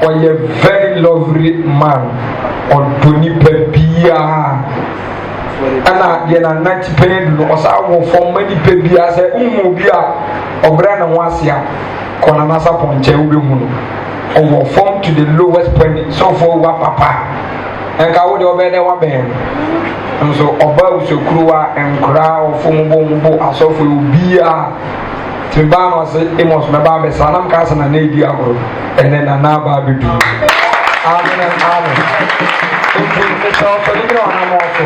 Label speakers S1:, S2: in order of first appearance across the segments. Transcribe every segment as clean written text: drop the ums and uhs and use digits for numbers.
S1: a very lovely man on Tony Pepia. And I get a 90 penny or so for many Pepia say, Umubia or Brana Wasia, Conanasa Ponche or form to the lowest point so for Papa. And I would obey the one band. And so about so Krua and Crow from Bombo as of Ubia. Timbano say Amos Mababe Sanam Kasan and Nadiago and then Anaba Bibi. Amen and amen. It's also the I'm also.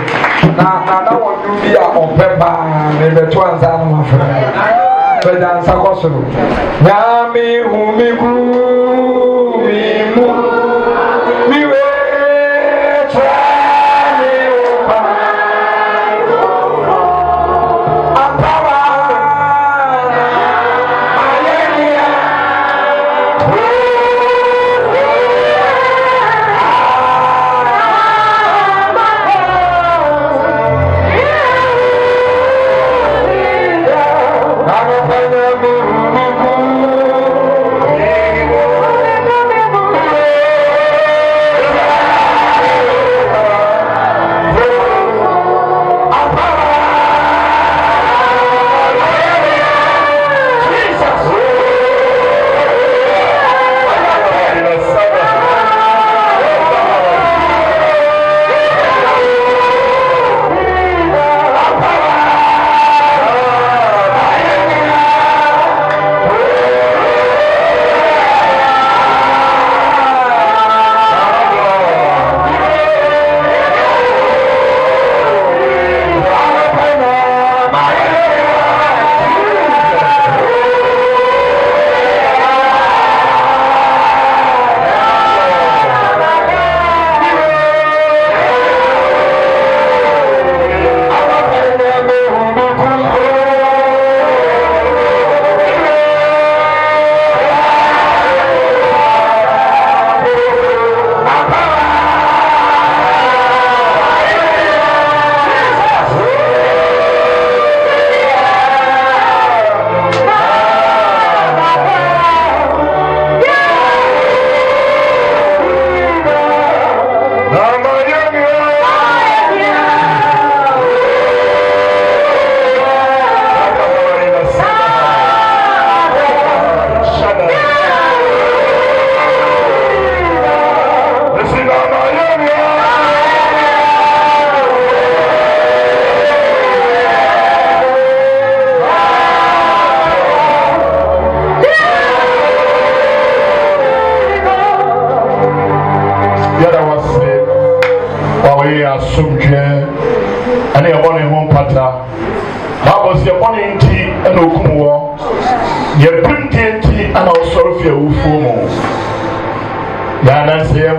S1: Now I want to be a Peppa, maybe 2 and my friend. But that's a question. Yami Humi Gru, we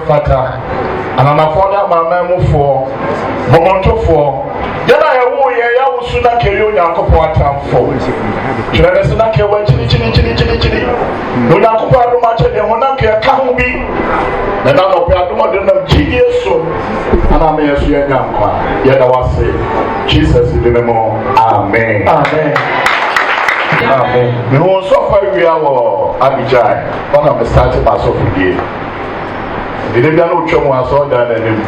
S2: Fata and I'm a father, my mamma for Momonto for. Then I will hear you soon. I carry on your time for. Should I listen? I care what chili. No, not quite much of them. One care can't be. Then I'll be a modern of genius soon. And I may as young. Yet I was say, Jesus is the more. Amen. Amen. Amen. We will suffer. We are Abijay. One of the starting myself again. The day I know Chum was all done and him.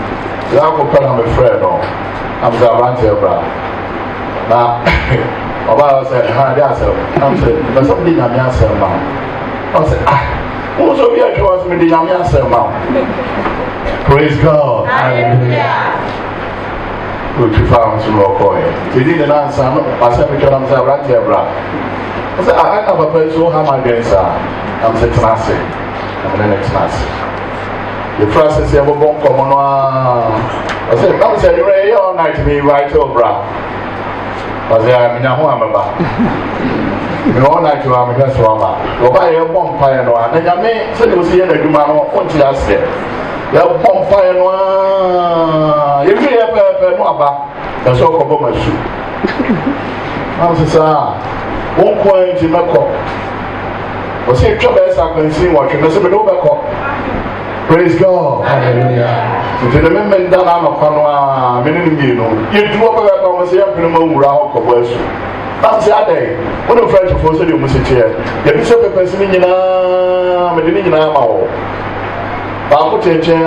S2: The uncle put on my friend. I'm the Avanti bra. Now, about said, I'm saying, but somebody got me answer now. I said, who's over here to ask me the young answer now? Praise God. Hallelujah. We found some more coin. He didn't answer. I said, because I'm the Avanti bra. I said, I have a place who have my against her. I'm saying, Tanasi. I'm the next Tanasi. The process of a bomb common. I said, come say, you're all night to me right over. I said, I'm in a home about. You all night to have a gas rama. Go buy a bomb fire no one. And I may say, you see, and do my own to us there. You have bomb fire no one. If you have a number, that's all about my shoe. I said, one point in my cup. Was he trouble as I can see what you must have been over. Praise God. Hallelujah. So the men down on a corner, many you know. You do what I promise you, I'm going to rock of West. That's the other. One of French for you must say, the bishop of Pennsylvania, Medina. baako tenten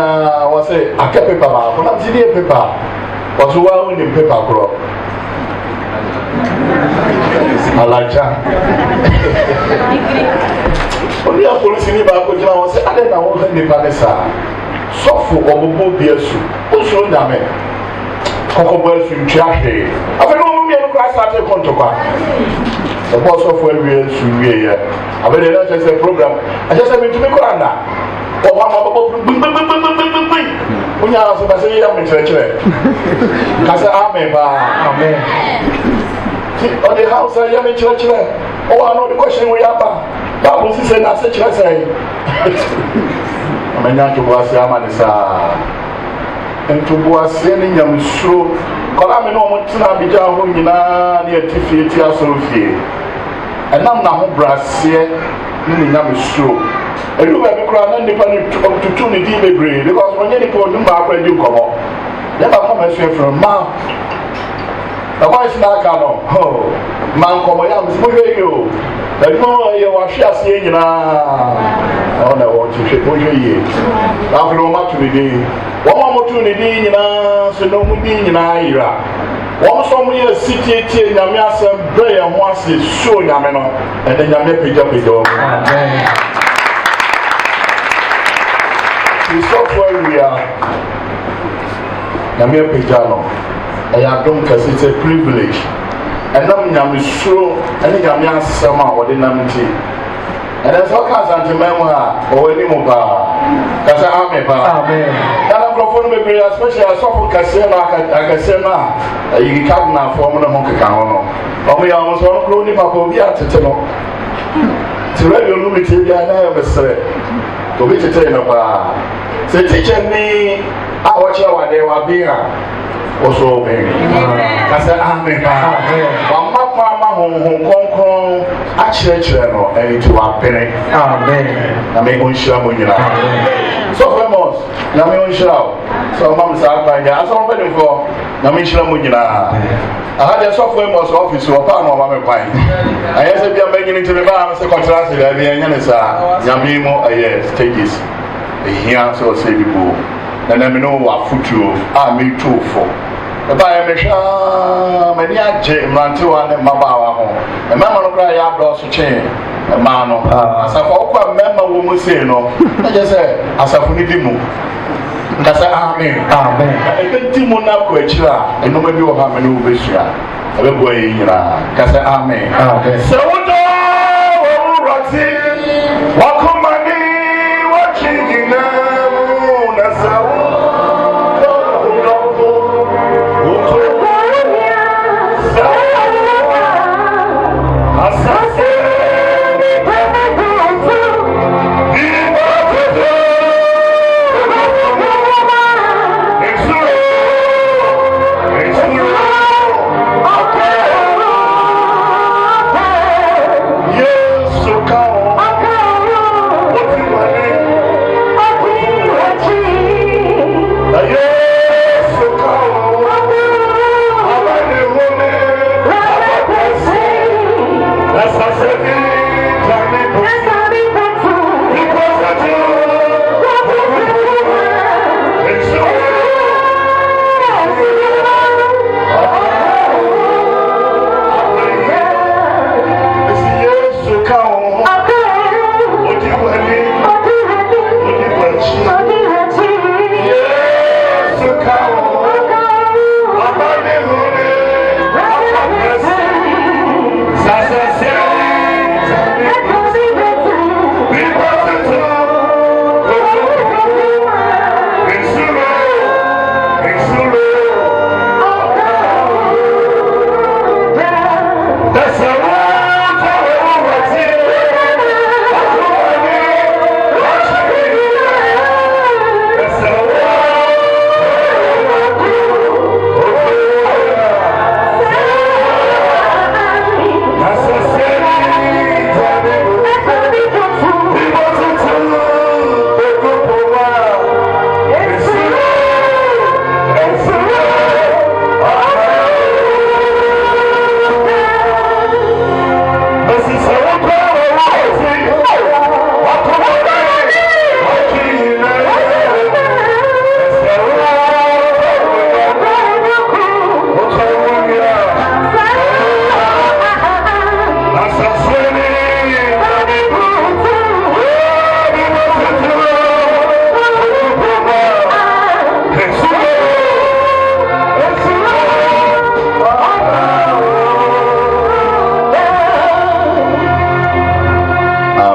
S2: wɔ sɛ aka pepa baako na ti deɛ pepa wɔso wa wo ne pepa korɔ alaja oni a polisi ni baako gyina wɔ sɛ ade na wɔhwɛ nipa ne saa sɔfo ɔbɔbɔ bi asu osoro nyame kɔkɔbɔ asu ntwa hwee afei na ɔmo mmienu kora asate kɔntɔkwa ɛbɔ sɔfo awie asu wie yɛ afei deɛ na kyerɛ sɛ program ɛkyɛ sɛ mentumi kora nna wɔwɔ ama bɔbɔ gbigbigbigbigbigbi wonya ara so bɛ sɛ yɛyɛ me kyerɛkyerɛ ka sɛ amen paa amen ɔde ha sɛ yɛ me kyerɛkyerɛ ɔwɔ ano ɔde kɔhyɛn wɔ yɛ aba baabo si sɛ na ase kyerɛ sɛ amanya ntoboase ama ne saa ntoboase ne nyamesuro kɔla me ne ɔmo tena abigya hɔ nyinaa ne yɛte fie ti asɔre fie ɛnam na ho braseɛ ne ne nyamesuro ɛdu baabi koraa na nnipa no tutu ne din bebree because ɔnyɛ nipa ɔdum baako adi nkɔmmɔ yɛ baako ma ɛso ɛfrɛ ma na kwan si n'aka no ma nkɔmmɔ yɛ amesi mohwɛ yi o adwuma yɛ wahwe aseɛ nyinaa ɔna wɔhwɛ yie afei na ɔma to ne din wɔn a wɔto ne din nyinaa so na wɔn din nyinaa yera wɔn nso wɔn yɛ si tietie nyame asɛm brɛ yɛn ho ase suo nyame no ɛna nyame pagyapagya wɔn sɔfo awia nyame apagya no ɛyɛ adom kɛse sɛ privilege ɛnam nyamesuro ɛne nyame asɛm a wɔde nam nti ɛnɛ sɛ ɔka asanteman mu a ɔwɔ anim paa ka sɛ ame paa ɛna nkurɔfoɔ no bebree especially asɔfo kɛseɛ no akɛseɛ no a ɛyigi kadnafoɔ mo ne ho keka ho no ɔmo yɛ ɔmo sɛ ɔno koro nipa pa obi atete no nti radio no metie biara na yɛ mesrɛ obi tetee no paa sɛ teacher ni a wɔkyerɛ wade wabe a wɔso ɔbɛn ka sɛ ame paa wamma kwan ma honhom kronkron akyerɛkyerɛ no ɛyɛ nti wapene na me ɔnhyira mo nyinaa so famous na me ɔnhyira wo sɛ ɔma me saa kwan gya asɛ ɔmpɛdemfoɔ na me nhyira mo nyinaa aha deɛ sɔfo famous office wɔpaa na ɔma me kwan ɛyɛ sɛ bia mbɛnyini nti mebaa me sɛ kɔtera ase baabi ɛnyɛ ne saa nyame mu ɛyɛ stages ɛhia sɛ ɔsɛ bi boo na na me no wɔ afotuo a metoo fo ɛbaeɛ mehwɛ m'ani agye mmerantewa ne mmabaawa ho mmarima no koraa yɛ adɔɔso kyɛn mmaa no asafo wokɔ a mmarima wɔ mu sei no na gye sɛ asafo no di mu nka sɛ amen ɛbɛdi mu no akɔ akyiri a ɛnɔma bi wɔ hɔ a me ne wobɛsua ɛbɛboa yɛ nyinaa ka sɛ amen sɛ wodɔ wɔwowurɔte wakoma ne wɔtwe nyinaa mu na sɛ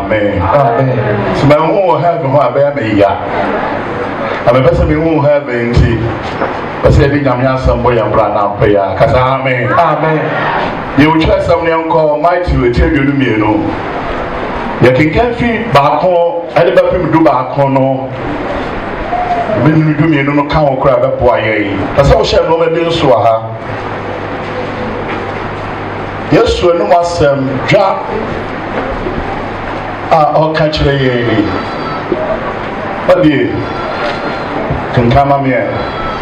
S2: Amen.
S1: Amen.
S2: So my who have who abaya me ya. I'm a person who have enti. But say the nyamya sambo ya bra na prayer. Kasa amen.
S1: Amen.
S2: You will try something called mighty to tell you me no. You can feel back home, and the baby do back home no. When you do me no count crab up why. That's how shall no be so ha. Yes, so no was drop. I'll catch the but the can come on here.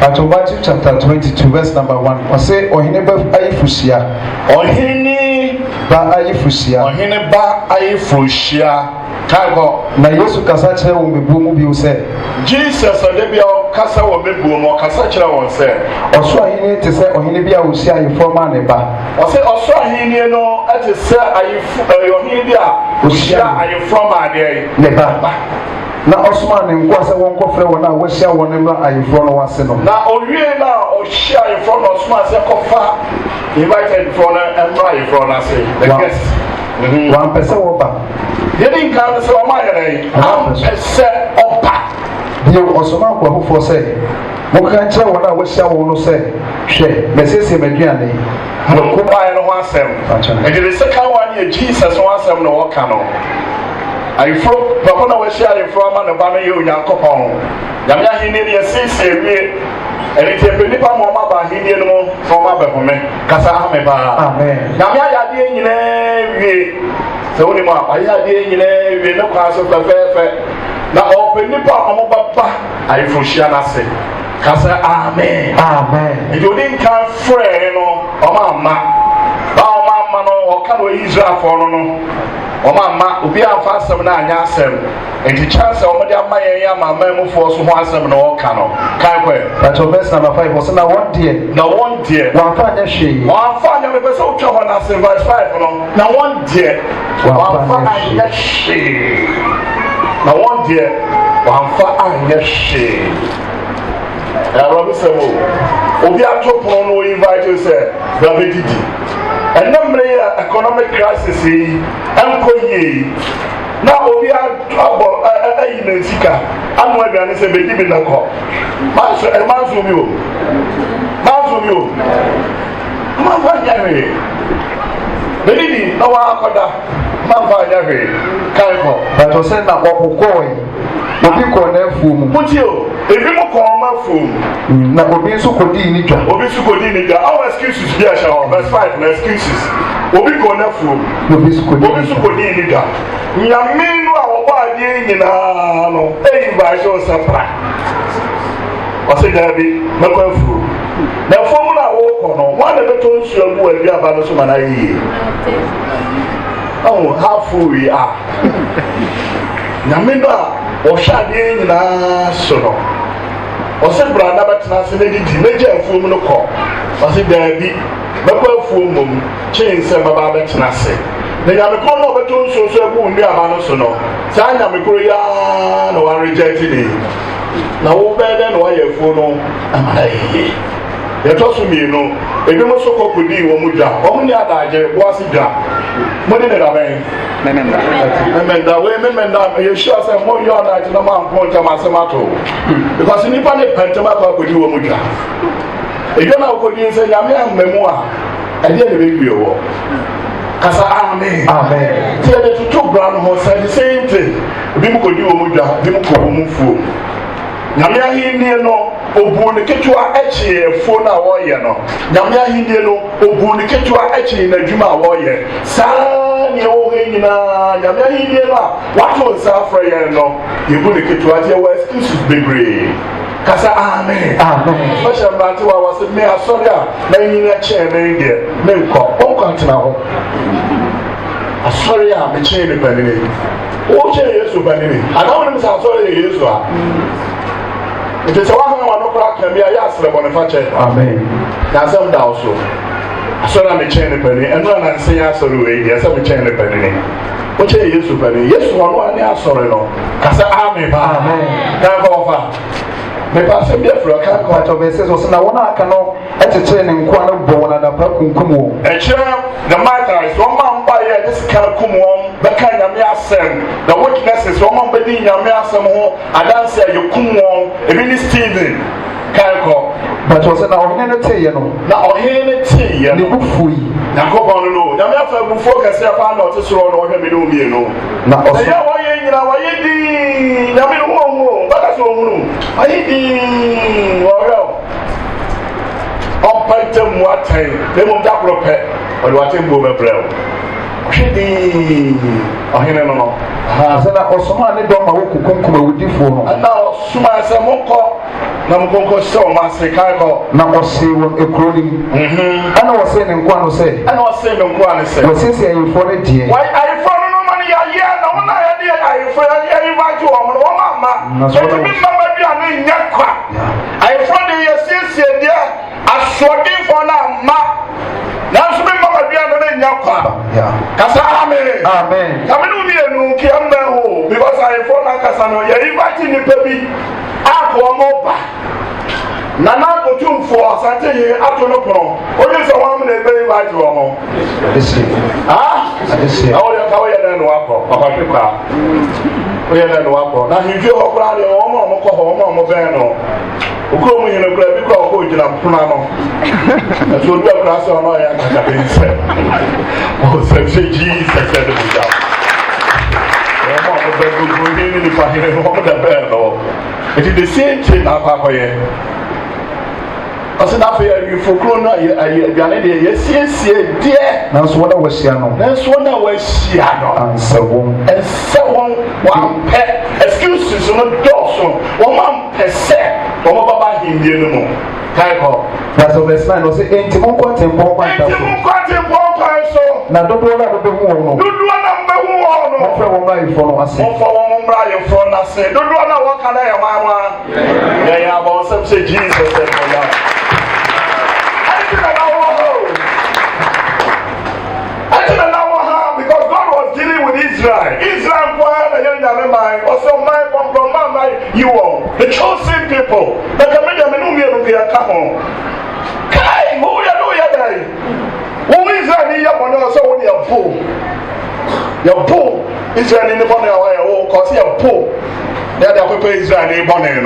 S1: At Matthew chapter 22 verse number 1. I say Ohineba Aifusia.
S2: Ohini
S1: ba Aifusia.
S2: Ohini ba Aifusia. Kago
S1: na Yesu kasa kyerɛ wɔn bebu mu bi sɛ
S2: Jesus odebia kasa wɔ bebu mu kasa kyerɛ wɔn sɛ
S1: ɔso ahene te sɛ ɔhene bi a osi ayefo ma ne ba.
S2: Ɔsɛ ɔso ahene no ɛte sɛ ayefo ɔhene bi a osi ayefo ma adeɛ
S1: ne ba. Na ɔsoma ne nko sɛ wɔn kɔfrɛ wɔn a wɔahyia wɔn mmra ayefo no wase no. Na
S2: owie na ɔhyia ayefo no ɔsoma sɛ kɔfa invited for no mmra ayefo no ase the guest.
S1: Wɔn pɛ sɛ wɔba.
S2: Yɛde nka no sɛ ɔma yɛrɛ ampɛ sɛ ɔba.
S1: Bio ɔsoma akɔfoɔ sɛ wɔka nkyerɛ wɔn a wɔahyia wɔn no sɛ hwɛ mɛsiesie m'aduane.
S2: Wɔkɔbaeɛ no ho asɛm. Ɛde the second one yɛ Jesus ho asɛm na wɔka no. Ayefo papa na wɔahyia ayefo ama ne ba no yɛ Onyankopɔn. Nyame ahenni no yɛsiesie wie. Ɛne nti ɛpɛ nipa ma ɔma ba ahenni no mu na ɔma bɛhome kasa ame paa.
S1: Amen.
S2: Nyame ayɛ adeɛ nyinaa wie. Sɛ wonim a ayɛ adeɛ nyinaa wie ne kwan so fɛfɛɛfɛ. Na ɔpɛ nipa a ɔmo bɛba ayeforohyia no ase. Kasa amen.
S1: Amen.
S2: Nti odi nka frɛ no ɔma ama. Ba ɔma ama no ɔka no Israelfoɔ no no. Ɔma ama obi amfa asɛm na anya asɛm. Nti chance ɔmo de ama yɛn ama amanmufoɔ so ho asɛm na ɔka no. Kan kɔ.
S1: But verse number 5 was na one dear.
S2: Na one dear.
S1: Wɔamfa anya hwee.
S2: Wɔamfa anya me pɛ sɛ wotwa hɔ na asɛm verse 5 no. Na one dear. Wɔamfa anya hwee. Na one dear. Wɔamfa anya hwee. Ɛwɔ sɛ wo. Obi ato pono no invite you sɛ baabi didi. Ɛnna mmere economic crisis yi ɛnkɔ yie. Na obi abɔ ayi na sika anu aduane sɛ bedi bi na kɔ. Manso mi o. Manfa nyare. Bedi di na wa akɔda. Manfa nyare. Kai kɔ.
S1: But ɔsɛ na ɔkɔkɔɔ yi. Obi kɔ na afuo mu.
S2: Mutio, ebi mo kɔ ɔma afuo mu.
S1: Na obi nso kɔdii ni dwa.
S2: Obi nso kɔdii ni dwa. Our excuses bi ahyɛ hɔ. Verse 5 na excuses. Obi kɔ na afuo mu. Obi nso kɔdii ni dwa. Nyame no a wɔbɔ adeɛ nyinaa no eyi ba ahyɛ ɔsɛ pra. Ɔsɛ daabi mɛkɔ afuo. Na afuo mu na wɔkɔ no wɔn a na bɛtɔ nsuo agu aduaba no so ma na yie. Ɔmo ha afuo yi a. Nyame no a wɔhwɛ adeɛ nyinaa so no ɔsɛ brada bɛtena ase na didi na gya afuom no kɔ ɔsɛ daabi bɛkɔ afuom mmom kyɛn sɛ bɛba bɛtena ase na nyamekoro no ɔbɛtɔ nsuo so agu nnuaba no so no saa nyamekoro yi ara na wɔaregyɛte ne na wobɛɛ dɛ na wɔayɛ afuo no amana yie yɛtɔ so mmienu ebi mo so kɔkɔdii wɔ mu dwa wɔn ne adagye boase dwa mo ne ne dabɛn memenda yɛhyia sɛ moyɛ ɔdagye na moampo ntam asɛm ato because nnipa ne pɛntɛm akɔ akɔdi wɔ mu dwa ɛdwa no wokɔdii sɛ nyame amma mu a ɛdeɛ ne bɛwie wɔ kasa amen nti yɛde toto bra no ho sɛ the same thing ebi mu kɔdi wɔ mu dwa ebi mu kɔ wɔ mu fuo nyame ahenni no obu ne ketewa akyi efuo na wɔyɛ no nyame ahenni no obu ne ketewa akyi n'adwuma a wɔyɛ saa ne ɛwɔ hɔ nyinaa nyame ahenni no a wato nsa afrɛ yɛn no yɛbu ne ketewa deɛ wɔ excuses bebree kasa amen ɔhyɛ mmerante wa wɔsɛ me asɔre a na nyina kyɛn ne deɛ menkɔ ɔnkɔ ntena hɔ asɔre a mekyɛn ne panini wɔkyɛn yesu panini anaa wɔnim sɛ asɔre yɛ yesu a nti sɛ woahwɛ wɔ no kora ka bi a yɛ asrɛ bɔ ne fa kyɛ na asɛm da wo so asɔre a mekyɛn ne pani ɛno a nanse yɛ asɔre wei deɛ sɛ mekyɛn ne panini wokyɛn yesu panini yesu ɔno a ne asɔre no ka sɛ amen paa kanka wɔfa mepa asɛm bi afiri ɔkanka
S1: atɔ bɛsɛ so na wɔn a aka no ɛkyekyere ne nkoa no bɔ wɔn adapa kunkum wɔn
S2: ɛkyerɛ the martyrs wɔn ma mpa yɛ de sika kum wɔn bɛka nyame asem the witnesses wɔn a bɛdi nyame asɛm ho adanse a yɛkum wɔn ebi ne Stephen kankɔ
S1: but ɔsɛ na ɔhene no teeɛ no
S2: na ɔhene no teeɛ
S1: ne bufu yi
S2: nyankopɔn no nyame afa abufuo kɛseɛ paa na ɔte soro no ɔhwɛ me ne wo mmienu
S1: na
S2: ɛyɛ wɔyɛ nyina wɔyɛ dii nyame no wɔhu bɛka sɛ ɔhunu ɔyɛ dii wɔhwɛ ɔmpɛntɛ mu atɛn na mmom da koro pɛ ɔde watɛmbuo bɛbrɛ wo hwɛ dii ɔhene no
S1: sɛ na ɔsoma ne dɔm ma wɔkukunkum awudifoɔ no
S2: ɛna ɔsoma sɛ monkɔ na monkɔnkɔ hyɛ wɔ ma ase kae kɔ
S1: na ɔsee wɔ ekuro no mu ɛna wɔsee ne nkoa no sɛ
S2: ɛna ɔsee ne nkoa no sɛ
S1: wɔsiesie ayɛfoɔ no deɛ
S2: ayɛfoɔ no ma no yɛayɛ na wɔn a yɛde ayɛfoɔ yɛyɛvagye wɔ mo no wɔn ama ɛtumi mmama bi a ne nyɛ kwa ayɛfoɔ de yɛsiesie deɛ asoɔdenfoɔ no ama nanso me mmama bi a no ne nyɛ kwa kasa amen kame no mmienu kiamba ho because ayɛfoɔ no ankasa no yɛyɛvagye nnipa bi akɔ ɔmo ba nana akotumfoɔ asante yi ato no pono onye sɛ wɔn na ebe invite wɔn mo awo yɛ ka wɔyɛ dɛ no akɔ papa hwɛ kwa wɔyɛ dɛ no akɔ na hwehwɛ hɔ koraa deɛ wɔn a wɔkɔ hɔ wɔn a wɔbɛn no okuro mu nyina koraa bi kɔ ɔkɔ gyina pono ano ɛso obi akora sɛ ɔno ɔyɛ akakade nsɛ ɔsɛ hwɛ Jesus ɛde mu gya wɔn a wɔbɛn gbogbo ne nipa hene no wɔn da bɛn no eti the same thing na akɔ akɔyɛ ɔsɛ n'afɔ yɛ awifo kuro no ayɛ aduane deɛ yɛsiesie deɛ
S1: nanso wɔn a wɔahyia no ansɛ wɔn
S2: wampɛ excuses no dɔɔso wɔn ampɛ sɛ wɔn baba ahemdie no mu kae kɔ
S1: that's of verse 9 ɔsɛ enti monkɔ tempɔn kwan
S2: so
S1: na dodoɔ no a bɛbɛhu wɔn no mɔmfrɛ wɔn mmra ayɛfoɔ no ase
S2: dodoɔ no a wɔka na yɛ nwanwa yɛyɛ abɔnsɛm sɛ Jesus ɛmɔya because God was dealing with Israel. Israel also you all, the chosen people. The comedian Kai, who Israel your bull. Your bull Israel in the bonnet away, because you're bull. They're the Israel in the bonnet.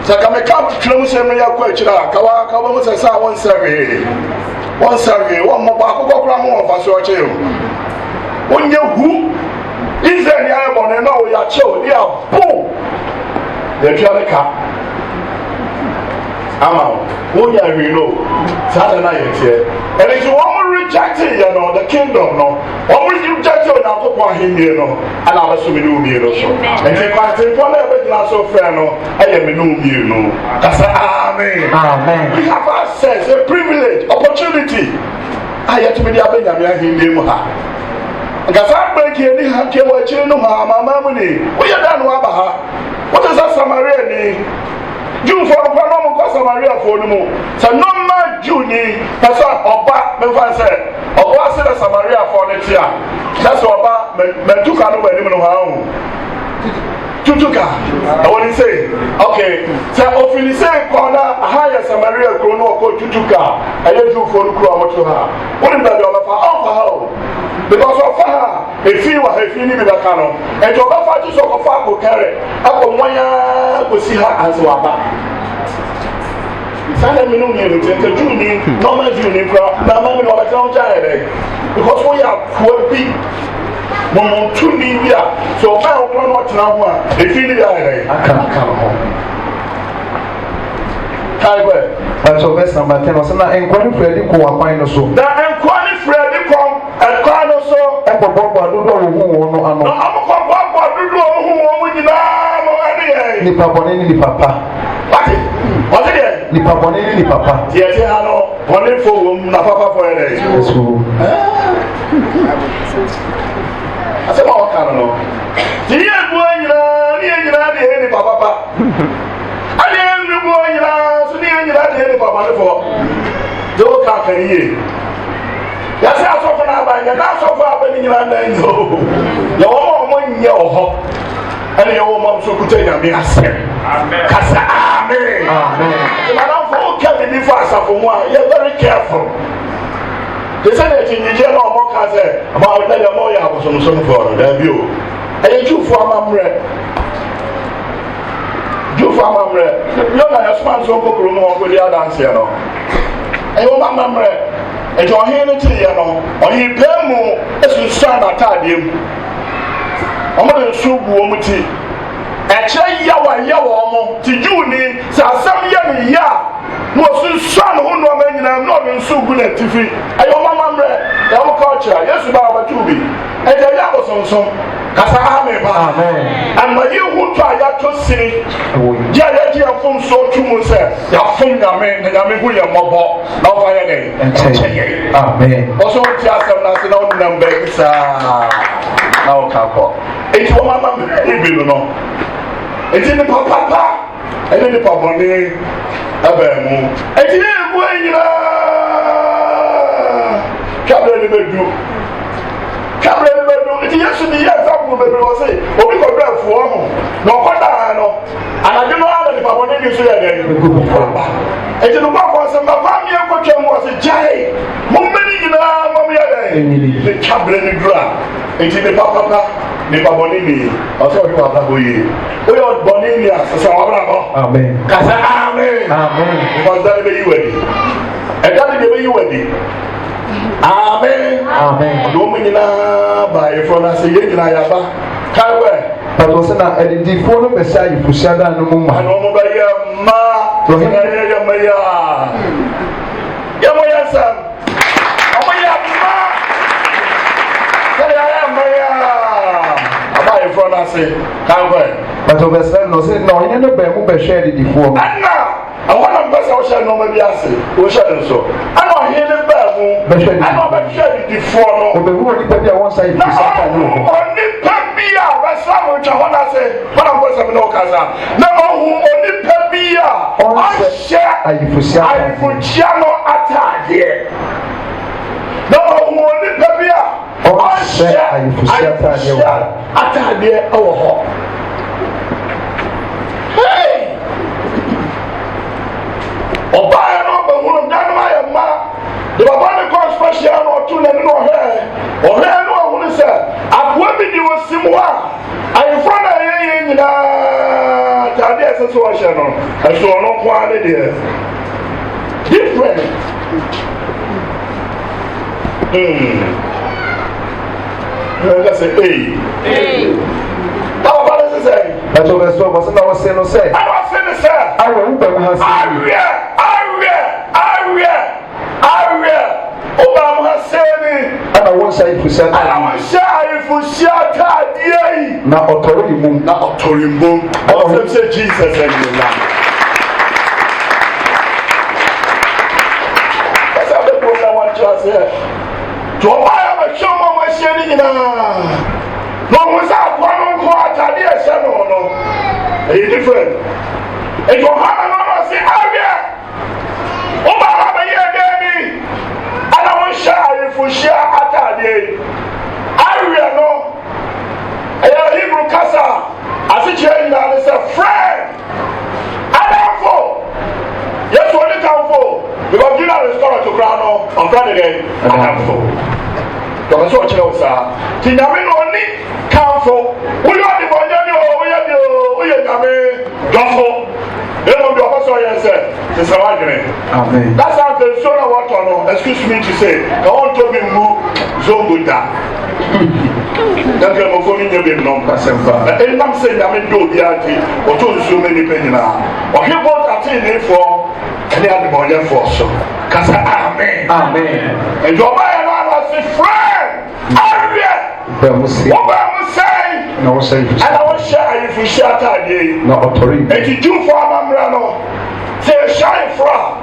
S2: So come close and your question. Kawa was a sound one survey. One survey, one more back of us or two. When you who is any other and know your child, they are boom. They're trying to come. Who you know, Saturday night here. And if you want to reject it, you know, the kingdom, no. One will reject it, now go on him, you know, and I'll assume you know, so. And if I take one of it, not so fair, no, I am a new, you know. That's amen. We have access, a privilege, opportunity. I had to be the Abena, him, Gasa break any happy watching no mamma money. We are done, Wabaha. What is that Samaria? Jew for a normal Samaria for the moon. So no man Jew ni person oba me fan say oba say the Samaria for the tia. That's oba me tuka no we no ha tutuka. I want to say okay. So often say corner higher Samaria krono ko tutuka. Aye Jew for the kro amoto ha. What in that oba because of her, if you were a feeling with a canon, and your papa just of a far carry up on 1 year to see her as well. Sunday minimum, the June, normal June, Namami or a town child, because we are poor people. Mom, 2 media, so I don't know what now, if you need I can't come home.
S1: But so verse number 10 was not inquiring for the co appoint so.
S2: That inquiring for the com and Carlo so
S1: and Papa do no I'm
S2: Papa do any
S1: ni papa ni papa.
S2: What it?
S1: Ni papa ni papa.
S2: Yes, I know. Only for na papa for a day. I said, oh, I don't know. Dear boy, you know, papa. I didn't go in so near you had any papa for. Don't come here. That's how so far about you. That's so far when you are there. Your mom, your home, and your mom so could tell me. Amen. Amen. Madam, for Kevin, be fast for one. You're very careful. They said that in the general mock said about the Moya was on some for their view. And you for Mamre. You for Mamre. No, I have spent some book room with the other answer. And your Mamre. And your hand to you know, or you pay more as you stand at him. I'm going to show you. Actually, yawa to Juni, so some young ya was son who no man and not in so good at TV. I am Mamre, our culture, yes, Baba Tubi, and the Yabos on some Kasahame, and my you who try to see Jaya from so to Musa, Yafum Yaman, and Yamaguya Mobo, now I am. Amen. Also, just a national number, now Capo. It's one Mamma, you know. It's in the papa, and then the papa name, Abamu. It's in the way, Cabin Bedu. Cabin Bedu, it's yesterday, yes, I will say, but we got breath for no Condano, and I don't know how the papa name is here. And the papa was a Mamma, was a jay. Mumbling, the cabin ground. It's in the papa. Nipa bonini, also you have we are bonini as amen. Kasa amen. Amen. Because that be you ready. And that be you ready. Amen. Amen. Dominina by from us yina yaba. Kawe. But was na the phone be say you push ada no mama. No ba ya ma. To hina ya maya. Ya maya sam. Amaya ma. Ya maya. From us, but over no say no, you know, be share the phone. I want to pass our share no maybe we share so. I know here the babu, I know be share the phone. But who only pay one side to say no. Only pay but some which I want to say, but I'm going to no kaza. No who only pay on share I for channel attack here. No who only pay on share I for share Atade owo ho. Hey! Oba no be wonu danu ayema. The baba ne ko special no tu na no he. O he no wonu se, akwa bi di wosimu a. Ayefo na ye nyina. Atade ese so wo she no. Eso no kwa ne de. Different. Let's say, hey. How about this? That's what I was saying. I was saying, I will Obama has said, and I won't say if you said, I will say if you shut out, yea. Now, authority, not authority, I will say Jesus and you now. That's how the book I want to say. To I am a show. No one's out one quarter, dear son. No, it's different. And you have a say, Obama, baby, and I will share if we share at a day. I will know. A Hebrew Casa, as a chain, and it's a friend. I am for. Yes, what it come for? Because you know, it's going to crown on Friday. I am for. Don't so much, sir. Tinamino only come for. We are the one we are Dofo. They will be also yes, it's a argument. Amen. That's how the son of what I know. Excuse me to say, I want to be moved Zonguta. That's a phone in the non Casemba. And I'm saying I'm in do the idea or to so many penny now. Or he bought a thing for any other boy for so. Casa amen. Amen. And your man was a friend. No say, and I will share if you share again. No authority. And you do for Mamrano. Say, shine from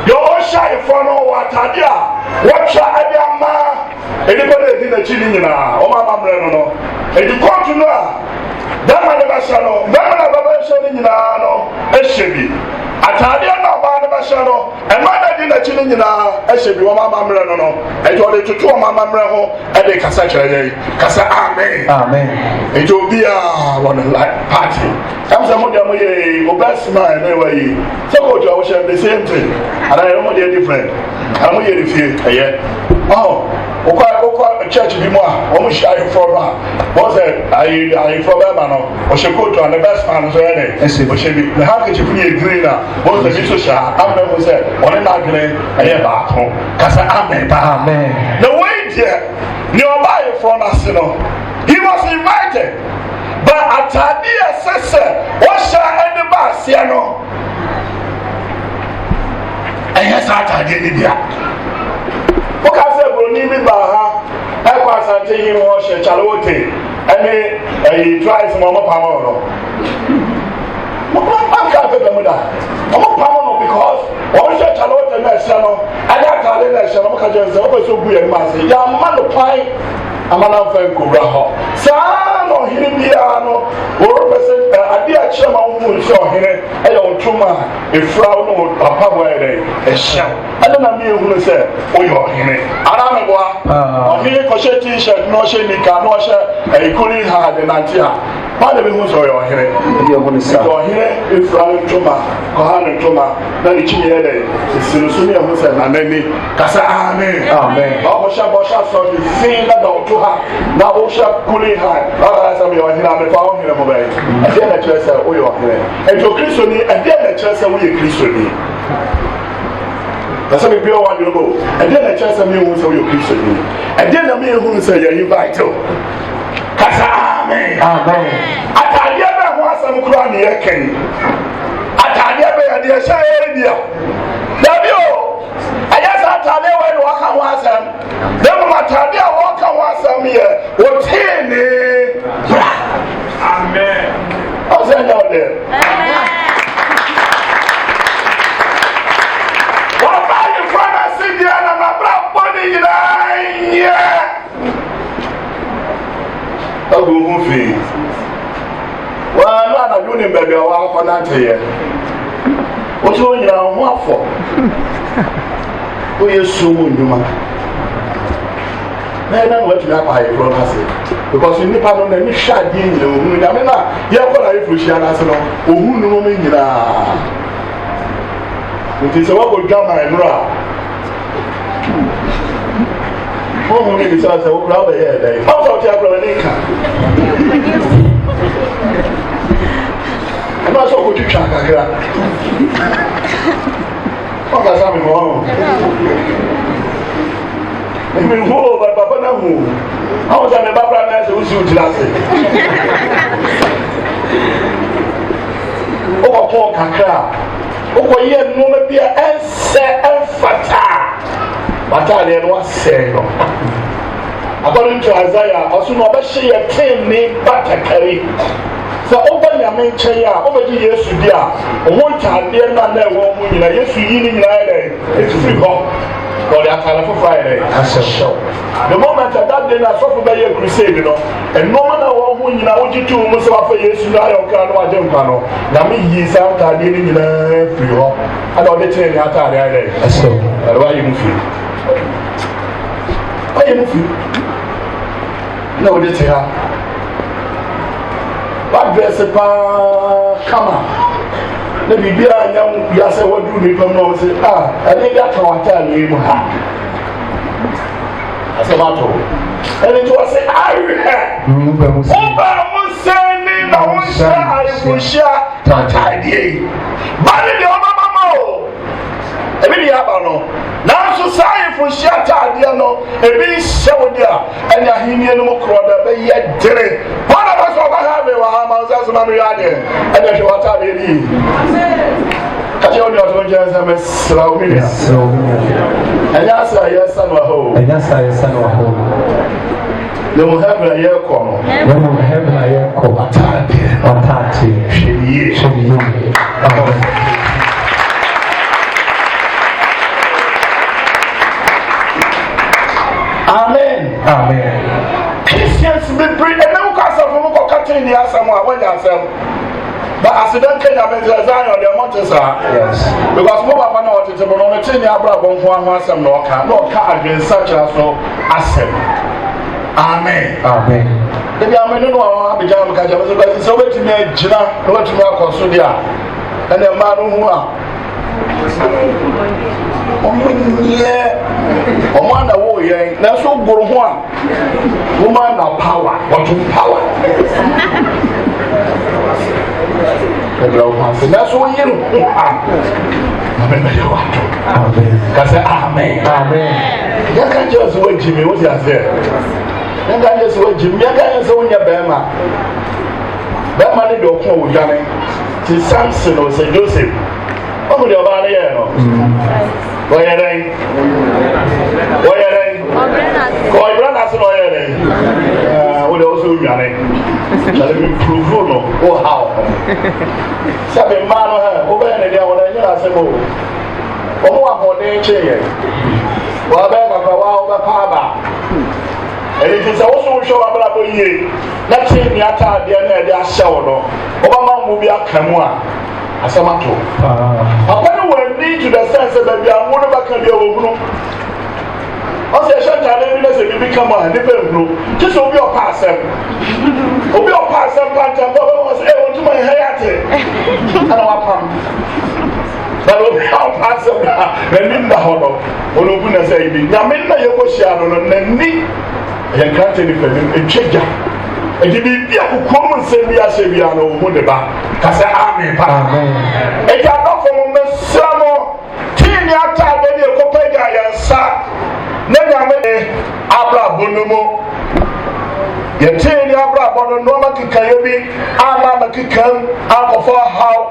S2: your shine for no water. What shall I be? Anybody in the Chilina, or Mamrano, and you come to know that my never shall know. Never shall in Eshedi. Atadeɛ na ɔbaa no bɛhyɛ no ɛma na di n'akyi no nyinaa ɛhyɛ bi wɔn amammerɛ no no ɛnti ɔde toto wɔn amammerɛ ho ɛde kasa kyerɛ yɛn kasa amen nti obiara wɔ ne party ɛm sɛ mo deɛ mo yɛ ɔbɛ smile ne wa yi sɛ kootu a wɔhyɛ the same thing ana yɛn mo deɛ different ana mo yɛ ne fie ɛyɛ wokɔ church bi mu a wɔn hyɛ ayeforo no a wɔn sɛ ayeforo bɛrima no ɔhyɛ kootu a ne best man nso yɛ ne ɔhyɛ bi ne handkerchief no yɛ green a wɔn sɛ bi nso hyɛ ha amena mu sɛ ɔne n'adwene ɛyɛ baako kasa amen ba na wɔyi deɛ ne ɔba ayeforo no ase no he was invited but atadeɛ ɛsɛ sɛ wɔhyɛ ɛde ba aseɛ no ɛyɛ saa atadeɛ ne bia woka sɛ buroni bi baa ha ɛkɔ asante yi mu ɔhyɛ kyalewote ɛne ɛyi twice ma ɔmo pam no ɔka pɛpɛ mu da ɔmo pam no because ɔhyɛ kyalewote na ɛhyɛ no ɛne atade na ɛhyɛ no ɔmo ka kyerɛ sɛ ɔbɛ so gu yɛn mu ase yɛama no kwan ama na mfa nkowura hɔ saa na ɔhene biara no wɔrepɛ sɛ adeɛ a kyerɛ ma wohu sɛ ɔhene ɛyɛ ɔntoma a ɛfura wo ne wo papa bɔ ɛyɛ dɛ ɛhyɛ ɛne na meyɛhunu sɛ woyɛ ɔhene ara meboa ɔhene kɔhyɛ t-shirt na ɔhyɛ nika na ɔhyɛ ɛikoli ha de nante a ma na mehu sɛ ɔyɛ ɔhene nti ɔhene ɛfura no ntoma kɔha no ntoma na ne kyimi yɛ dɛ ɛsiri so ne ɛho sɛ nanani kasa amen ɔkɔhyɛ bɔhyɛ asɔre fin na da ɔto ha na wohyɛ kuli ha ɔkara sɛ meyɛ ɔhene a mefa ɔhene mo bɛyɛ ɛdeɛ na kyerɛ sɛ woyɛ ɔhene ɛnti okristoni ɛdeɛ na kyerɛ sɛ woyɛ kristoni na sɛ mebia wɔ adwene bo ɛdeɛ na kyerɛ sɛ mehu sɛ woyɛ kristoni ɛdeɛ na mehu sɛ yɛyi vital kasa amen atadeɛ bɛ ho asɛm koraa ne yɛkɛn atadeɛ bɛ yɛdeɛ hyɛ yɛre bia dabi o ɛyɛ sɛ atadeɛ wɔ ne wɔka ho asɛm na mmom atadeɛ a wɔka ho asɛm yɛ wɔtee ne bra amen ɔsɛ nyɛ wo dɛ wɔba yefra no ase deɛ na mabra bɔ ne nyinaa nyɛ agu ho fii wɔano anadwo ne baabi a wɔakɔ nanteyɛ wote wo nyina ho afɔ woyɛ suo mu nnwuma na ɛna na watumi akɔ ayeforo no ase because nnipa no n'ani hwɛ adeɛ nyina ɔhunu nyame no a yɛkɔ na ayeforo hyia no ase no ɔhu nnom nyinaa nti sɛ woakɔ dwama ɛnoro a wohu ne bisa sɛ wokora wobɛyɛ ɛdɛn ɔsɛ wote akora w'ani nka ɛna sɛ ɔkɔtwitwa kakra ɔkasa me hɔ mehu papa no hu awo sɛ me babra na sɛ wosi wo gyina ase wokɔpɔn kakra a wokɔyɛ nnoɔma bi a ɛnsɛ ɛmfata watadeɛ no wasɛe no according to Isaiah ɔso no ɔbɛhye yɛ tene batakari sɛ woba nyame nkyɛn a wobɛgye yesu di a ɔho ntadeɛ no a na ɛwɔ mu nyina yesu yi ne nyinaa yɛ dɛ ɛfiri hɔ ɔde atare foforɔ ayɛ dɛ ahyɛhyɛw the moment that day na asɔfo bɛyɛ crusade no ɛnɔɔma na wɔn ho nyinaa wogye too mu sɛ wafa yesu no ayɛ ɔkra no wagye nkwa no nyame yii saa ntadeɛ no nyinaa firi hɔ ana ɔde kyerɛ ne atade ayɛ dɛ ɛhyɛw ɛde wayɛ mu firi wayɛ mu firi na wode te ha wadrɛse paa kama na biribiara nya wiasɛ waduru nipa mu na wɔ sɛ ɛne bi aka watadeɛ mu ha asɛm ato ɛne nti wɔ sɛ awerɛ woba mu sɛni na wonhyɛ ayeforɔhyia tadeɛ yi ba ne deɛ ɔbɛma ma o ebi ne yɛaba no nanso saa ayeforɔhyia tadeɛ no ebi nhyɛ wo de a ɛne ahenniɛ no mu korɔ da bɛyɛ dere bɔna bɛ sɛ ɔbɛha me wɔ ha ma wo sɛ so ma meyɛ adeɛ ɛne hwɛ watadeɛ no yi kakyɛ wo ne ɔtɔ nkyɛn sɛ mesrɛ wo menua ɛnyɛ asɛ a yɛsa no ahɔ na mu heaven a yɛrekɔ no atadeɛ hwɛ yie Amen. Christians be bring and now cast of them go cutting the asam or when asam. But accident Kenya means Zion, the mountains are. Yes. Because more of an order to Monometini Abraham, one was some no car against such as no asset. Amen.
S1: Amen.
S2: Maybe I may know how to jam Kajamas, but it's over to me, Jina, over to me, Consudia, and the man who are. Yeah, a man of war, yeah, that's so good one. Woman of power, what to power. That's what you know. Amen. Amen. You can't just wait, Jimmy. What you say? You can't just wait, Jimmy. You can't just wait, Bema. That money don't come with Johnny. To Samson or St. Joseph. What would your body know? Why are they? Why are they? Why brothers and why are they? Would also be Johnny. Shall we prove no? Oh, how? Sabe mano ha, o bɛ ne dia wɔn anyɛ asɛm o. Ɔmo ahoɔden kyɛn. Wa bɛ papa wa o bɛ paaba. Ɛdi ti sɛ woso wohwɛ wa bra bɔ yie. Na kyɛn ni ataadeɛ na ɛde ahyɛ wo no. Ɔbɛma mo bi aka mu a asɛm ato. Papa no wɔ ni to the sense that baabi a mo no bɛka bi a wɔ hunu. Ɔsɛ ɛhyɛ ntaade bi na sɛ bibi ka mu a nipa nhuru. Kye sɛ obi ɔpa asɛm. Obi ɔpa asɛm pantam bɔ bɛ sɛ ɔntuma ɛhɛ yate. Ana wapam. But obi ɔpa asɛm na n'anim da hɔ no ɔno obu na sɛ ibi. Nyame na yɛbɔ hyia no no n'ani ɛyɛ nkrante nipa nim etwa gya. Ɛdi biribi a kukuo mu nsɛm bi ahyɛ bia no ɔmo de ba. Kasɛ amen pa. Ɛdi adɔfo mo mesra mo tii ni ataade ne ekɔpɛ gya yɛn nsa. Ne nyame abrabɔ no mu yɛtee ne abrabɔ no nneɛma kekaeɛ bi ama makekam akɔfa haw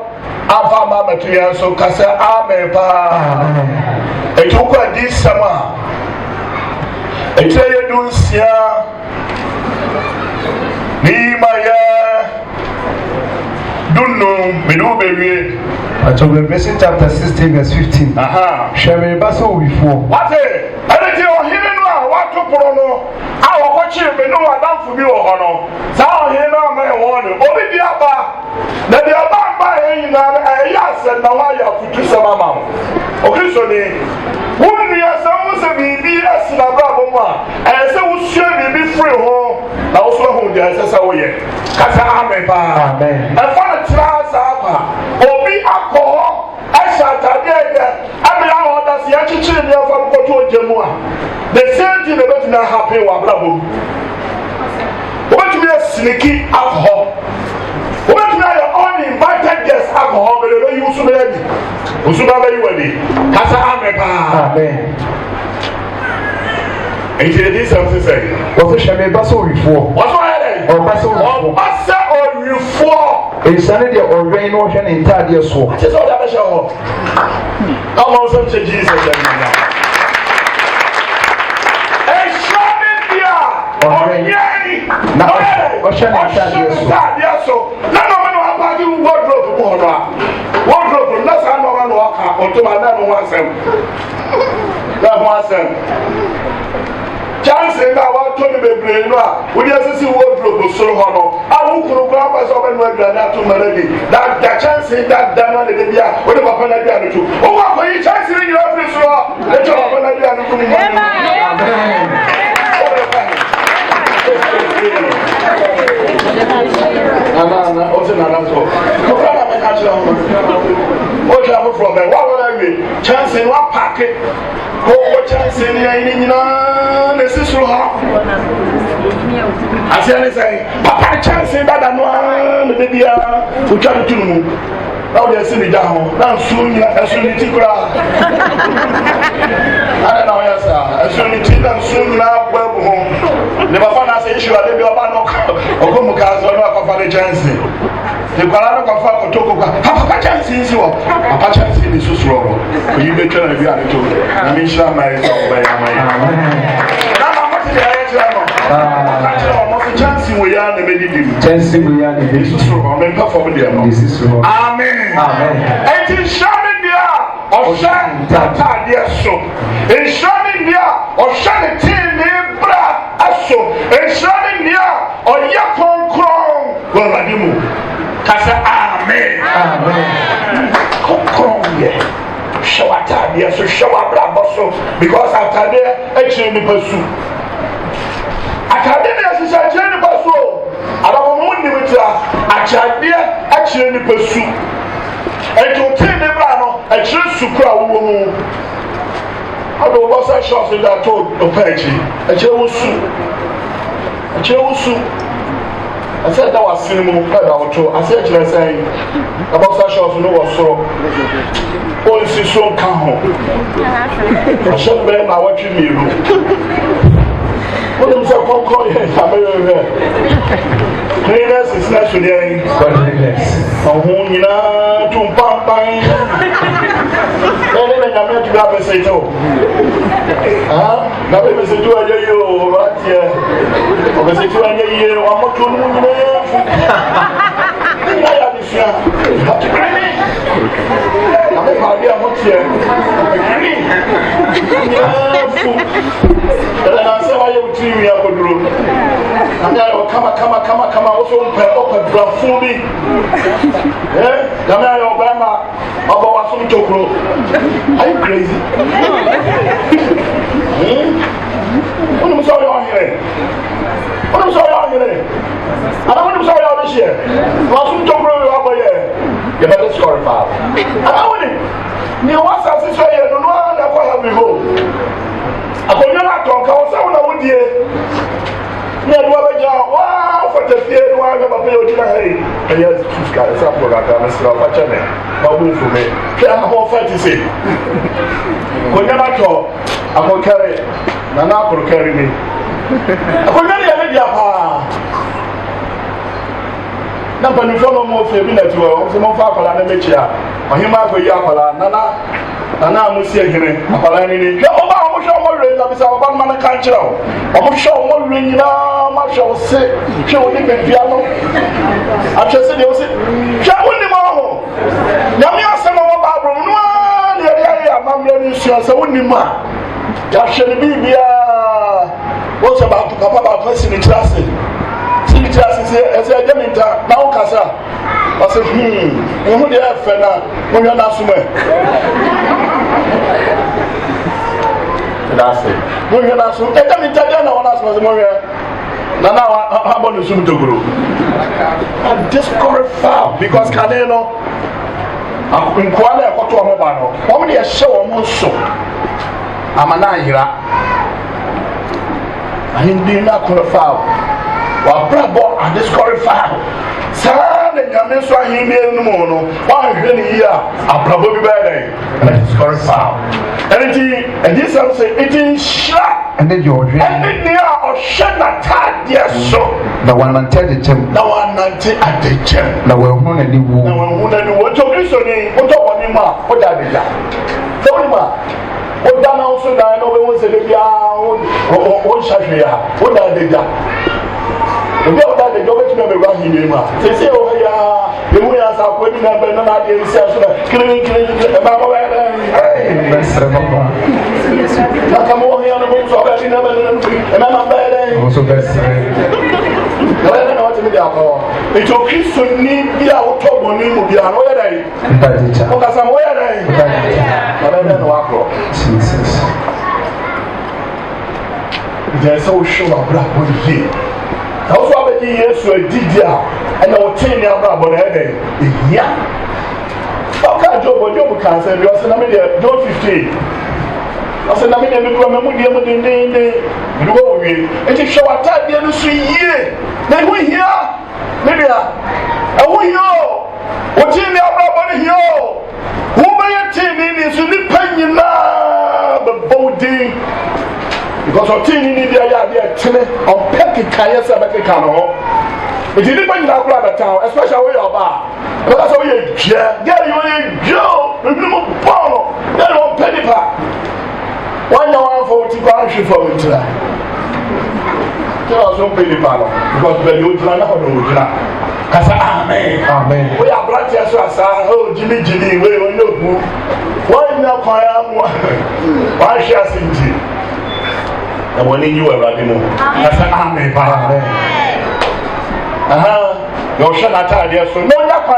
S2: afa ama mato yɛn so ka sɛ amen paa ɛti wokɔ adi nsɛm a ɛkyerɛ yɛ du nsia ne yima yɛ dunum mede wo bɛwie
S1: Revelation chapter 16 verse 15. Shall we pass over before?
S2: What is? Anything or hidden one, what to put on? I will watch him, but no, I don't for you or no. So here now, my warning. Only the Abba. Now the Abba by him, and yes, and now I have to do some amount. Okay, so wouldn't you have someone say, BBS in a bravo one, and so we should be free home. Now, also, who does this away? Kasa Amen. And for the trials, Obi alcohol, I shall tell you that I mean, I want to see a chicken there from Koto Jamua. The same thing about not happy with Bravo. What to be a sneaky alcohol? What to be your uninvited guest alcohol? But you used to be ready. You should have been ready. Kasa Amen. And you did something say.
S1: What shall we pass over before?
S2: What's my name?
S1: Or pass over
S2: before.
S1: Insane the ordained ocean in Tadia so.
S2: Just all that show. Come on, some to Jesus. And show me here.
S1: Now, ocean in Tadia so. None of them are about you wardrobe. Wardrobe, that's how no one walk up until my name wants them. That wants them. Chance na wa to ni bebre no a wo dey sisi wardrobe soro ho no a wo kunu kwa pa so be no adua na to marabi that chance that na de bia wo de papa na bia no to wo wa ko yi chance ni yo free so le to papa na bia no kunu mo amen ana o se na so ko na me ka chira ho o travel from there wa we chance ni wa pack ko chance ni ni nyina na sisuru ha asiane say papa chance dada no na de bia o twa to nu na o de si ni da ho na sunni asuni tikura ana na o ya sa asuni tikura sunni na babu ho ne papa na say issue ade bi oba no ogomu ka so no papa de chance te kwara no kwafa kotoko kwa papa chance nsi wo papa chance ni susuru ro yi be twa na bi ade to na mi shira mai so ba ya mai na ma mo ti de ya tira no ka tira mo fi chance wo ya na me di chance wo ya na me
S2: susuru ro me perform de no amen enti shame dia o shan tata dia so e shame dia o shan tin ni bra aso e shame dia o ya konkron wo radimu kasa amen amen.
S1: Amen.
S2: Show atade so show abrabo so because atade ekire ni pasu atade na sisa ekire ni pasu adabo mo ni mitra atade ekire ni pasu eto tene bra no ekire sukura wo mu ado bossa shots that told opechi ekire wo su I said that was cinema I said ekire say bossa shots no was so policy so can I should be my watching me. What is a call here? Cleaners is naturally godliness. Oh, you know, to pump by. I'm not to grab a say so. Now, we say to you right here. Because if you are here, I'm not to you have to bring me. I'm not here. And I say, why you treat me up a group? And I will come, also open for me. Eh? Gamma Obama, about some tokro. Are you crazy? What am I sorry on here? What am I sorry on here? I don't want to sorry on this year. Some tokro over here. You better score foul. I want it. You want to say, I don't know how to have me home. Akonya na tonka wo se wona wodie ne do abeja wa fotafie no aga papa yo dina hey eya tuska esa program ka mesra pa chane ba bu fu me ke a ho fati se konya na to akokare na akokare ni akonya ne ya dia pa na panu fo no mo fe bi na tuwa o se mo fa akola na mechia ohima akoyi akola nana amusi ehire akola ni ni oba na bisa oba man kan kira o mo show mo nyina ma show se show ni bebia no atwese de o se show ni mo ho na mi ase mo ba bro no a ya amamre ni sio se woni mu a ya hwe ni bibia wo se ba papa ba pasi ni classe se ese jaminta na o kasa o se hu de afa na mo yo na sumo that's it. No, you're not so. I can't tell you now. That's what's more. Now, how about the sum to grow? I'm disqualified because Canelo. I'm in Kuala. I got to a mobile. How many a show on so? I'm an Ira. I'm being not qualified. Well, bravo, I'm disqualified. San and Yameso are in the mono. Why, really, I'm probably better. And it's qualified. And this one say it is sharp.
S1: And then you're
S2: and then they are shed not tied, yes, so.
S1: The one man tell the gym.
S2: The one not at the gym.
S1: The one who only woo.
S2: The one who only what to do so name. What on him, what that is that. So, what done also, I know we want to live on Shashia. What that did that. The girl that the government member ran him. They say, oh, yeah, the way as I put in a banana, they say, killing, come on here on the books of every number, and I'm bad. Also, best. I don't know what to do. It's okay to need the out of money, be another. Because I'm where I don't know what. Jesus. There's so sure of black wood here. Also, I bet yes, so a Didia and I'll tell you about it. Yeah. How can Job cancer? You are saying, John 15. I said, I'm in the room, you go away. And you show a time, you see, yeah. Then we hear, maybe, and we know what's in the other here. Who may attend is in the penny now, the body. Because of team in the idea, on Pecky Kaya Sabaki Kano. It didn't bring that grab a town, especially where you're about. But that's how you get you in Joe, the little Paulo, then on Penny Park. One hour for what you can't for me today. Tell us on Penny Park because the old man of the old Amen. Amen. We are black as oh, Jimmy, we know. Why now, why shall I sing? And when you were running, I said, Amen. Your Shanata, so no Yaka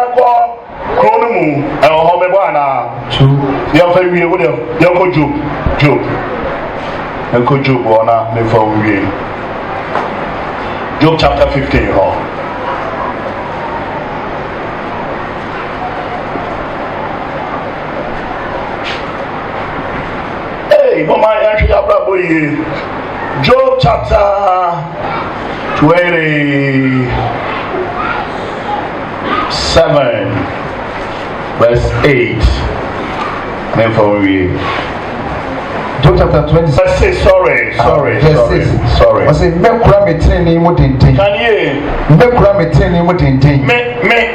S2: Chronomu, and Homebana. True. You have to be with Yoko Job. Yoko Job, Wana, before we Job chapter 15. Job chapter 27 verse 8.
S1: Job chapter 27. Sorry. I say, Mekura me training mo dente.
S2: Can you?
S1: Mekura me training mo dente. Mekura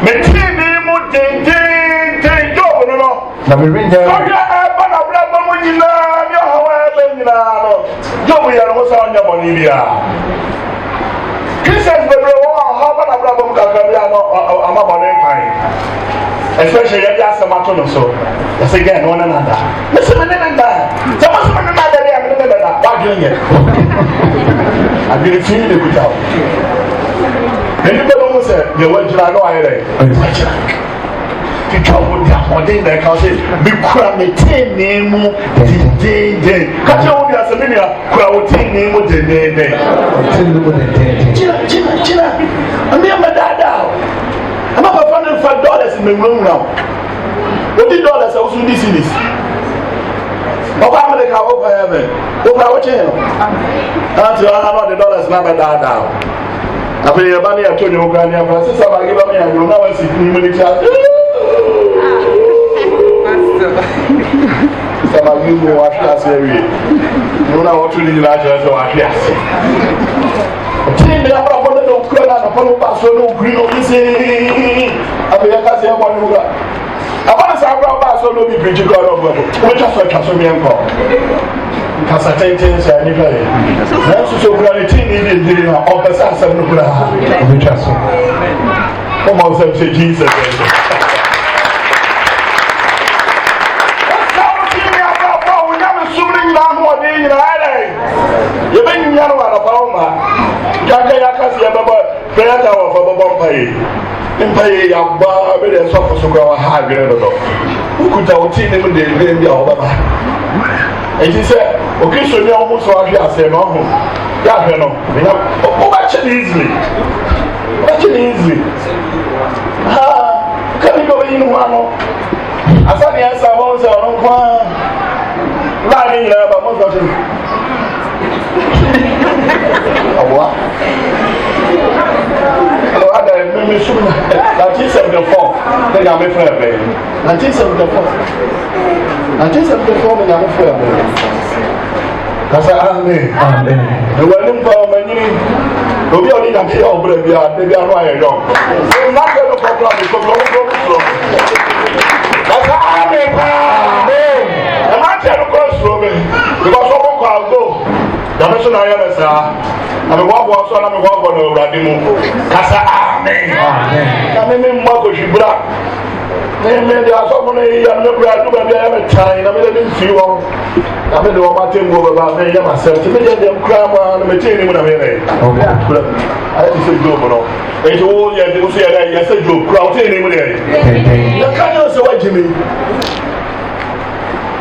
S2: me training mo dente. Job no.
S1: Na me ring ya.
S2: Job ya no sa nya monibia. Christians bebre wo ha ba na bra bom kakabia no amabone pan. Especially if you ask them to so. I say again, one another. Listen, someone what doing it? I've been feeling it without. Anybody who said, you went to know I read. The trouble that one day that can say, be crammed 10 name, day. Catch all the Asaminia, crowd 10 name, day. China. I'm here, my dad. I'm not $5 in the room now. $40 I was in this cities. Over America, over heaven. Over our channel. Until I know the dollars never die down. I pay your money, I told you, Granny, Francis, I give me a you know, I see community. Some of you who are class area. You know what to do, I just want to ask. Take me up on the crowd, upon the pastor, no green, no say. I mean, I can't say one who got. I want to say, I'm about to be preaching God of God. Which is what Casamian call. Casatens and Nicolay. That's so gravity needed in our office as a nuclear. Come on, say Jesus. You bring me out of Palma. Yakasi, prayer tower for Bombay. Empire, Yamba, very soft for Sugar, high grade. Who could have seen him in the India over? And he said, okay, so you almost want to say, no, yeah, no, much easily. Can you go in one? I said, yes, I won't say, no, lying there, but most of them. What? Oh, I don't remember. 1974. Then I'm a friend. 1974. 1974. Then I'm a friend. That's amen. The wedding for many. Nobody only can see how brave they are. They are right young. So not going to problem because that's amen. I'm not going to cross through me because someone can go. The person I am is I'm a walk, so I'm a walk on the Radimu. Casa, amen. Amen. I'm a Shibra. There are so many young people who have a time. I didn't see one. I mean, the Martin go about me myself to make them cram and maintain him when I'm here. I had to say, Job, no. And you all, yes, you say that, yes, Job, crowd in him there. You can't say what you mean.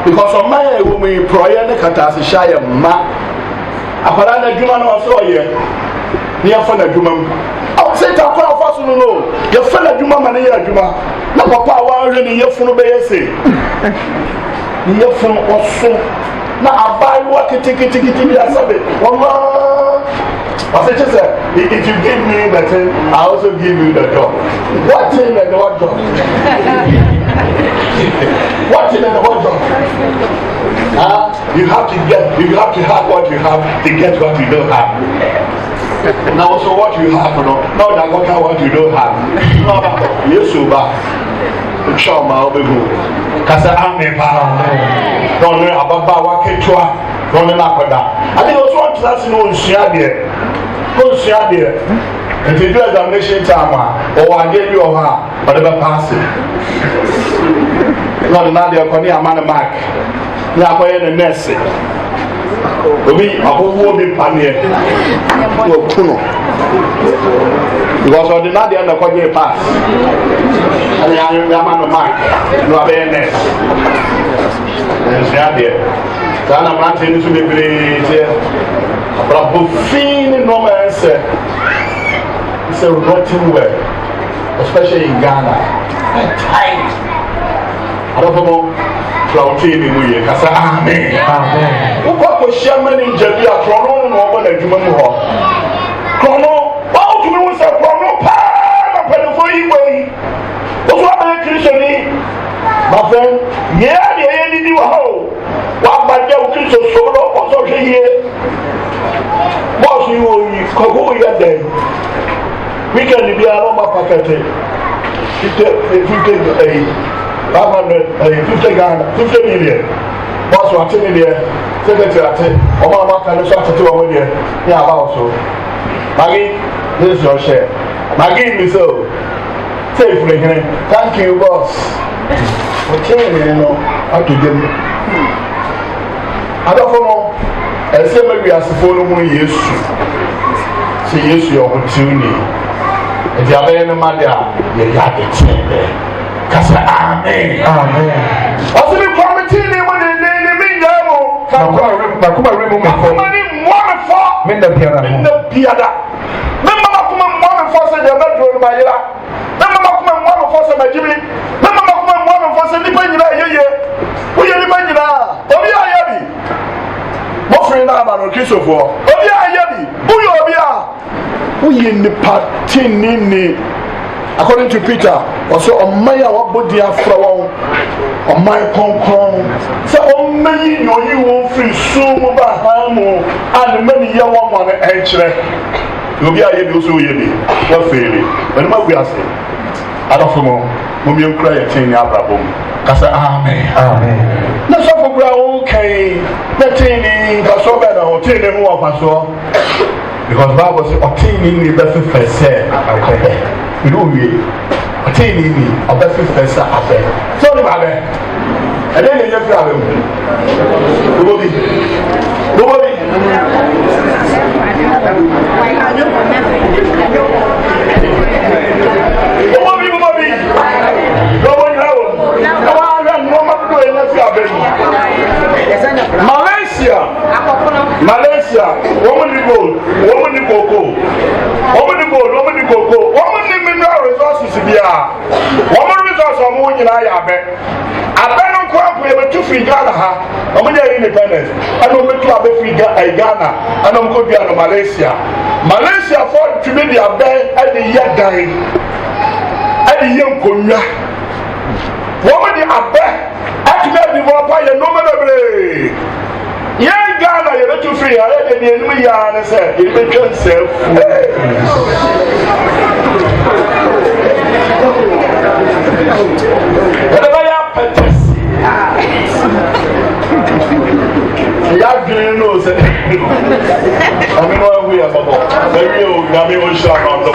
S2: Because of my woman, prayer, the Katas, ma. Apara na dwuma na waso ye ne ya fa na dwuma o se ta kwa fa so no ye fa na dwuma ma ne ya dwuma na papa wa hwe ne ye funu be yese ne ye funu oso na abai wa kitikiti bi asabe wama I said just if you give me the thing I also give you the job. What thing and what job? What thing and what job? You have to have what you have to get what you don't have. Now also what you have, not that what you don't have. Yes, so bad. Show my obebu. Kasa ame pa. Don't know about what ketwa. Don't know that. I think also want to know share there. If you do examination time, or I gave you a hand, but never pass it. Not another corner man mark. Now, I am a nurse. Obi abubuo bi paneɛ okuno because ordinary na kɔgye pass ayɛ ama no mark no abɛyɛ net ɛnsua deɛ saa na mmeranteɛ no so bebree teɛ abrabɔ fii ne nɔɔma ɛnsɛ it's a rotten well especially in Ghana tight adɔfo Flauti ni mu yɛ kasa amen. Wokɔ akɔhyia manager bi a korɔno na ɔbɔ n'adwuma mu hɔ. Korɔno wɔtumi wo sɛ korɔno paa na mpanimfoɔ yi wɔ yi. Woso abɛyɛ Kristoni. My friend, deɛ yɛdidi wɔ hɔ o. Wɔabagye wo Kristo so na ɔkɔ sɛ ɔhwɛ yie. Bɔɔso yi wɔ yi kɔkɔ yɛ dɛn. Weekend biara na ɔma pakɛte. 50 Ghana, 50 million. Boss, what in there? Secretary, Obama can shut to over there. Yeah, about so. Maggie, this is your share. Maggie, me so. Safely, thank you, boss. Okay, you know, how to get me. I don't know. I say maybe as a follow yes. See, yes, your opportunity. If you have any money, you got it. Kasa amen. Ọsùn ní kọ́mítì ni mo ní mi yẹ mo.
S1: Makuma remu mi fọ.
S2: Makuma ni mọ́ mi fọ́.
S1: Mi nà biara mo.
S2: Mi nà biara. Mi mma makuma mọ́ mi fọ́ sẹ́ jẹ́ mẹ́tò ní ma yẹra. Mi mma makuma mọ́ mi fọ́ sẹ́ ma jí mi. Mi mma makuma mọ́ mi fọ́ sẹ́ nípa nyina yeye. Ó yẹ nípa nyina. Obi a yẹ bi. Mo firi náà ma nù Kristofo. Obi a yẹ bi. Wúyọ obi a. Wúyẹ nípa tí ní. According to Peter, also ọmọye a wabodi afra wọn ọmọye kọnkọn sẹ ọmọye ni oyi wọn firi sum ba ha mu a ne mẹni yẹ wọn mọ ne ẹnkyerẹ obi a yẹ bi oso yẹ bi wọn fèrè ẹni ma gu ase adọfo mu mo mi nkura yẹ tin ní abrabọ mu kasa amen. Na sọfọ kura wọn kẹyìn na tin ní nkasọ bẹẹ na wọn tin ní mu wọn fa so because Bible say ọtin ní bẹ fífẹ sẹ abẹ. You know we attain ni ọbẹ fífẹ sá abẹ sọ ni bàbẹ ẹdẹ ni ẹyẹ fi abẹ mu gbogbo bi Malaysia woman ni gold woman ni koko woman ni mineral resources bia woman resources omo nyina ya abẹ no kwa ko e betu fi Ghana ha omo ya independence ano betu abẹ fi Ghana ano mo ko bia no Malaysia for to be the abẹ e de ya dan e de ye nkonwa woman di abẹ atime develop ya no mebre yẹn Ghana yẹ bẹ tu firi ha yẹ de ni enum yaa ne sẹ yẹ bẹ twẹ nsẹ fu yẹ bẹ yà pẹtẹsi yà gbìyànjú n'o sẹ ọmọ inú ẹwù yẹ bọbọ ẹ wí o nyàmé o ṣe àná ọdọ.